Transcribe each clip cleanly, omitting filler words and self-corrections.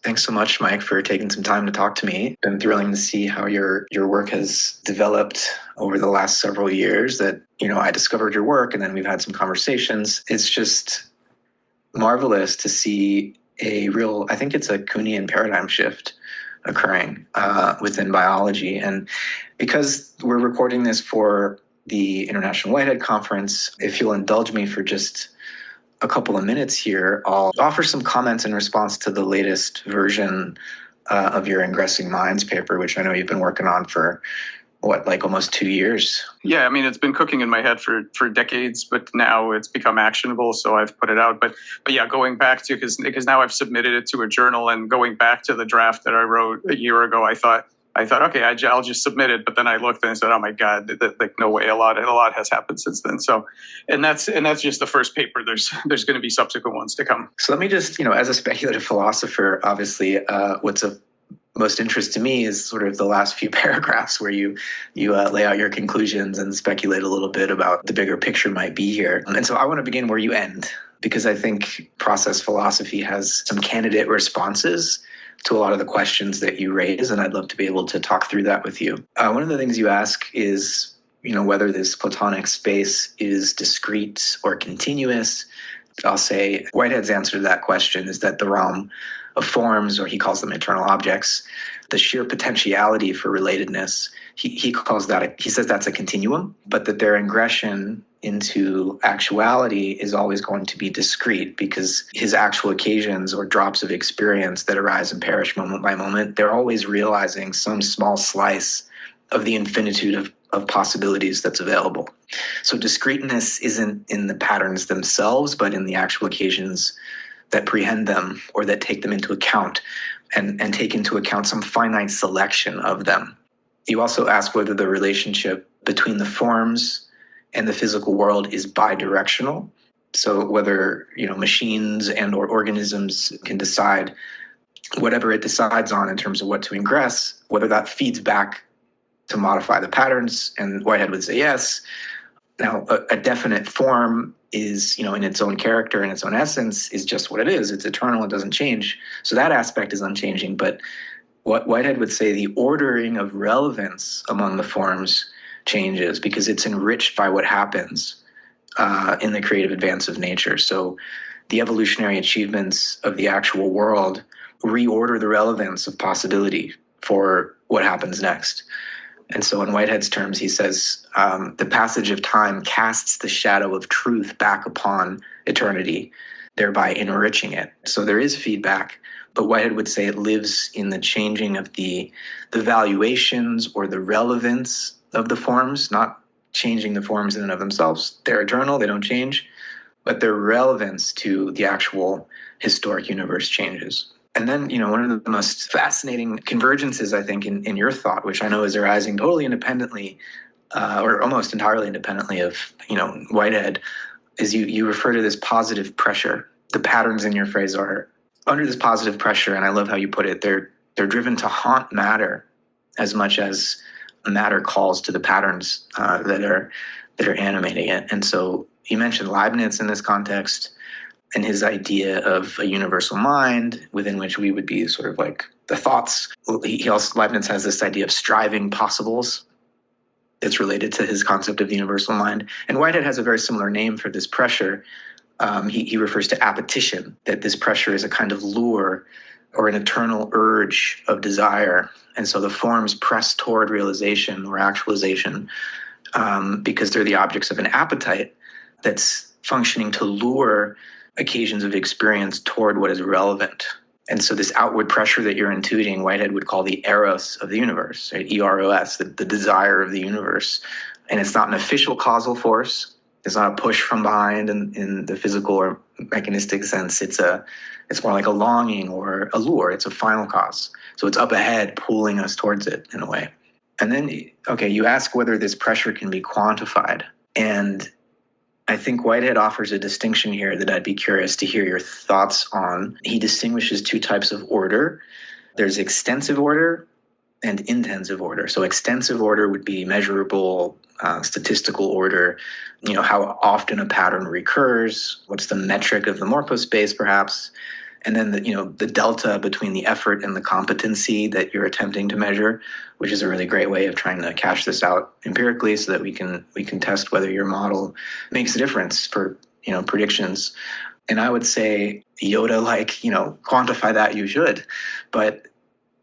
Thanks so much, Mike, for taking some time to talk to me. It's been thrilling to see how your work has developed over the last several years. That, I discovered your work and then we've had some conversations. It's just marvelous to see I think it's a Kuhnian paradigm shift occurring within biology. And because we're recording this for the International Whitehead Conference, if you'll indulge me for just a couple of minutes here, I'll offer some comments in response to the latest version of your Ingressing Minds paper, which I know you've been working on for almost 2 years. Yeah, I mean, it's been cooking in my head for decades, but now it's become actionable, so I've put it out. But yeah, going back to, because now I've submitted it to a journal, and going back to the draft that I wrote a year ago, I thought, okay, I'll just submit it. But then I looked and I said, oh my God, no way, a lot has happened since then. So, and that's just the first paper. There's going to be subsequent ones to come. So let me just, as a speculative philosopher, obviously, what's of most interest to me is sort of the last few paragraphs where you lay out your conclusions and speculate a little bit about the bigger picture might be here. And so I want to begin where you end, because I think process philosophy has some candidate responses to a lot of the questions that you raise, and I'd love to be able to talk through that with you. One of the things you ask is, whether this Platonic space is discrete or continuous. I'll say Whitehead's answer to that question is that the realm of forms, or he calls them eternal objects, the sheer potentiality for relatedness, he says that's a continuum, but that their ingression into actuality is always going to be discrete, because his actual occasions or drops of experience that arise and perish moment by moment, they're always realizing some small slice of the infinitude of possibilities that's available. So discreteness isn't in the patterns themselves, but in the actual occasions that prehend them or that take them into account, and take into account some finite selection of them. You also ask whether the relationship between the forms and the physical world is bidirectional. So whether, machines and or organisms can decide whatever it decides on in terms of what to ingress, whether that feeds back to modify the patterns. And Whitehead would say yes. Now, a definite form is, in its own character and its own essence, is just what it is. It's eternal. It doesn't change. So that aspect is unchanging. But what Whitehead would say, the ordering of relevance among the forms changes, because it's enriched by what happens in the creative advance of nature. So the evolutionary achievements of the actual world reorder the relevance of possibility for what happens next. And so in Whitehead's terms, he says, the passage of time casts the shadow of truth back upon eternity, thereby enriching it. So there is feedback, but Whitehead would say it lives in the changing of the valuations or the relevance of the forms, not changing the forms in and of themselves. They're eternal, they don't change, but their relevance to the actual historic universe changes. And then, one of the most fascinating convergences, I think, in your thought, which I know is arising totally independently, or almost entirely independently of, Whitehead, is you refer to this positive pressure. The patterns in your phrase are under this positive pressure, and I love how you put it, they're driven to haunt matter as much as matter calls to the patterns that are animating it. And so you mentioned Leibniz in this context, and his idea of a universal mind within which we would be sort of like the thoughts. Leibniz has this idea of striving possibles that's related to his concept of the universal mind. And Whitehead has a very similar name for this pressure. He refers to appetition, that this pressure is a kind of lure or an eternal urge of desire. And so the forms press toward realization or actualization because they're the objects of an appetite that's functioning to lure occasions of experience toward what is relevant. And so this outward pressure that you're intuiting, Whitehead would call the eros of the universe, right? EROS, the desire of the universe. And it's not an official causal force. It's not a push from behind in the physical or mechanistic sense. It's more like a longing or a lure. It's a final cause. So it's up ahead, pulling us towards it in a way. And then, you ask whether this pressure can be quantified. And I think Whitehead offers a distinction here that I'd be curious to hear your thoughts on. He distinguishes two types of order. There's extensive order and intensive order. So extensive order would be measurable, statistical order, how often a pattern recurs, what's the metric of the morphospace perhaps. And then the delta between the effort and the competency that you're attempting to measure, which is a really great way of trying to cash this out empirically so that we can test whether your model makes a difference for predictions. And I would say Yoda, quantify that you should. But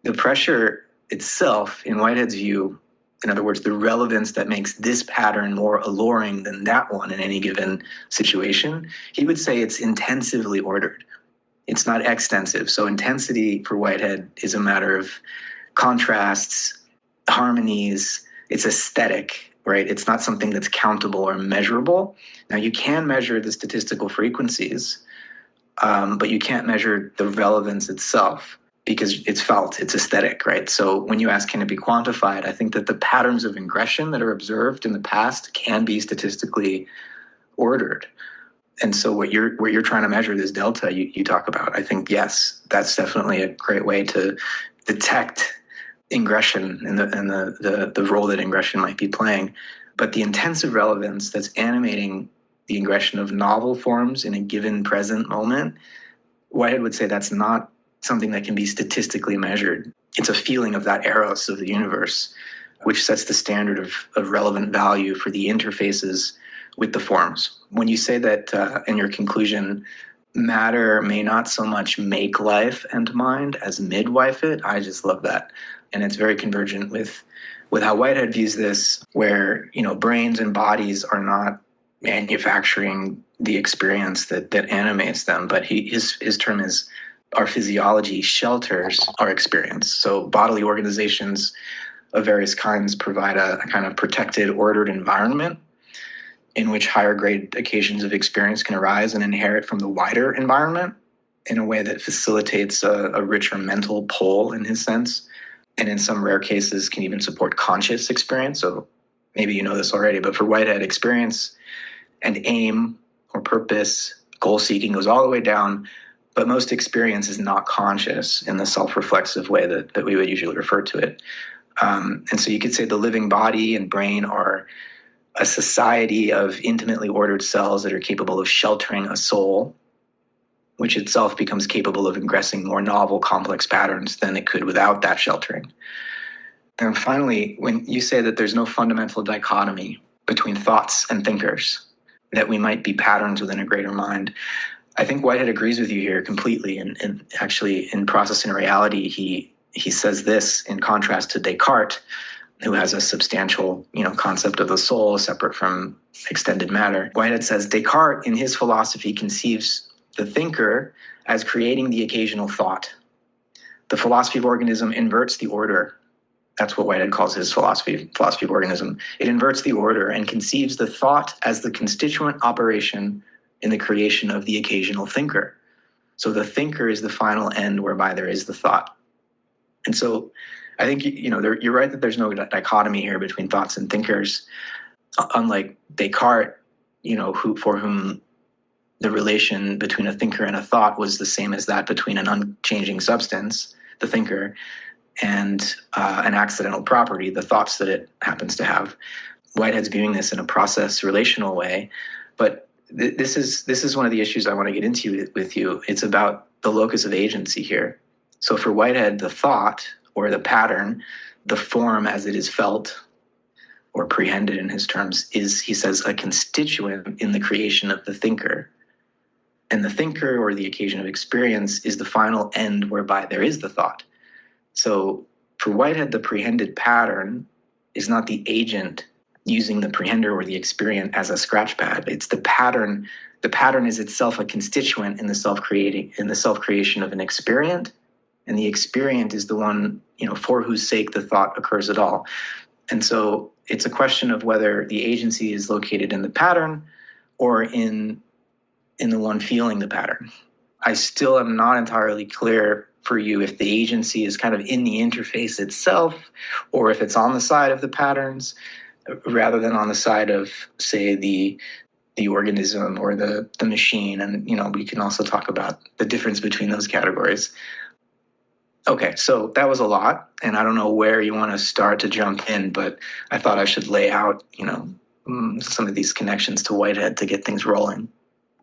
the pressure itself, in Whitehead's view, in other words, the relevance that makes this pattern more alluring than that one in any given situation, he would say it's intensively ordered. It's not extensive. So intensity for Whitehead is a matter of contrasts, harmonies. It's aesthetic, right? It's not something that's countable or measurable. Now, you can measure the statistical frequencies, but you can't measure the relevance itself because it's felt, it's aesthetic, right? So when you ask, can it be quantified? I think that the patterns of ingression that are observed in the past can be statistically ordered. And so what you're trying to measure, this delta you talk about, I think, yes, that's definitely a great way to detect ingression and the role that ingression might be playing. But the intensive relevance that's animating the ingression of novel forms in a given present moment, Whitehead would say that's not something that can be statistically measured. It's a feeling of that eros of the universe, which sets the standard of relevant value for the interfaces with the forms. When you say that in your conclusion, matter may not so much make life and mind as midwife it, I just love that. And it's very convergent with how Whitehead views this, where brains and bodies are not manufacturing the experience that animates them, but his term is our physiology shelters our experience. So bodily organizations of various kinds provide a kind of protected, ordered environment in which higher grade occasions of experience can arise and inherit from the wider environment in a way that facilitates a richer mental pull, in his sense, and in some rare cases can even support conscious experience. So maybe you know this already, but for Whitehead, experience and aim or purpose, goal seeking goes all the way down, but most experience is not conscious in the self-reflexive way that we would usually refer to it. And so you could say the living body and brain are a society of intimately ordered cells that are capable of sheltering a soul, which itself becomes capable of ingressing more novel, complex patterns than it could without that sheltering. And finally, when you say that there's no fundamental dichotomy between thoughts and thinkers, that we might be patterns within a greater mind, I think Whitehead agrees with you here completely. And actually, in Process and Reality, he says this in contrast to Descartes, who has a substantial, concept of the soul separate from extended matter. Whitehead says Descartes, in his philosophy, conceives the thinker as creating the occasional thought. The philosophy of organism inverts the order. That's what Whitehead calls his philosophy of organism. It inverts the order and conceives the thought as the constituent operation in the creation of the occasional thinker. So the thinker is the final end whereby there is the thought. And so I think, you're right that there's no dichotomy here between thoughts and thinkers. Unlike Descartes, for whom the relation between a thinker and a thought was the same as that between an unchanging substance, the thinker, and an accidental property, the thoughts that it happens to have. Whitehead's viewing this in a process relational way, but this is one of the issues I want to get into with you. It's about the locus of agency here. So for Whitehead, the thought or the pattern, the form as it is felt or prehended in his terms, is, he says, a constituent in the creation of the thinker. And the thinker, or the occasion of experience, is the final end whereby there is the thought. So for Whitehead, the prehended pattern is not the agent using the prehender or the experience as a scratch pad. It's the pattern. The pattern is itself a constituent in the self-creation of an experient. And the experient is the one, for whose sake the thought occurs at all. And so it's a question of whether the agency is located in the pattern or in the one feeling the pattern. I still am not entirely clear for you if the agency is kind of in the interface itself, or if it's on the side of the patterns rather than on the side of, say, the organism or the machine. And, we can also talk about the difference between those categories. Okay, so that was a lot, and I don't know where you want to start to jump in, but I thought I should lay out, some of these connections to Whitehead to get things rolling.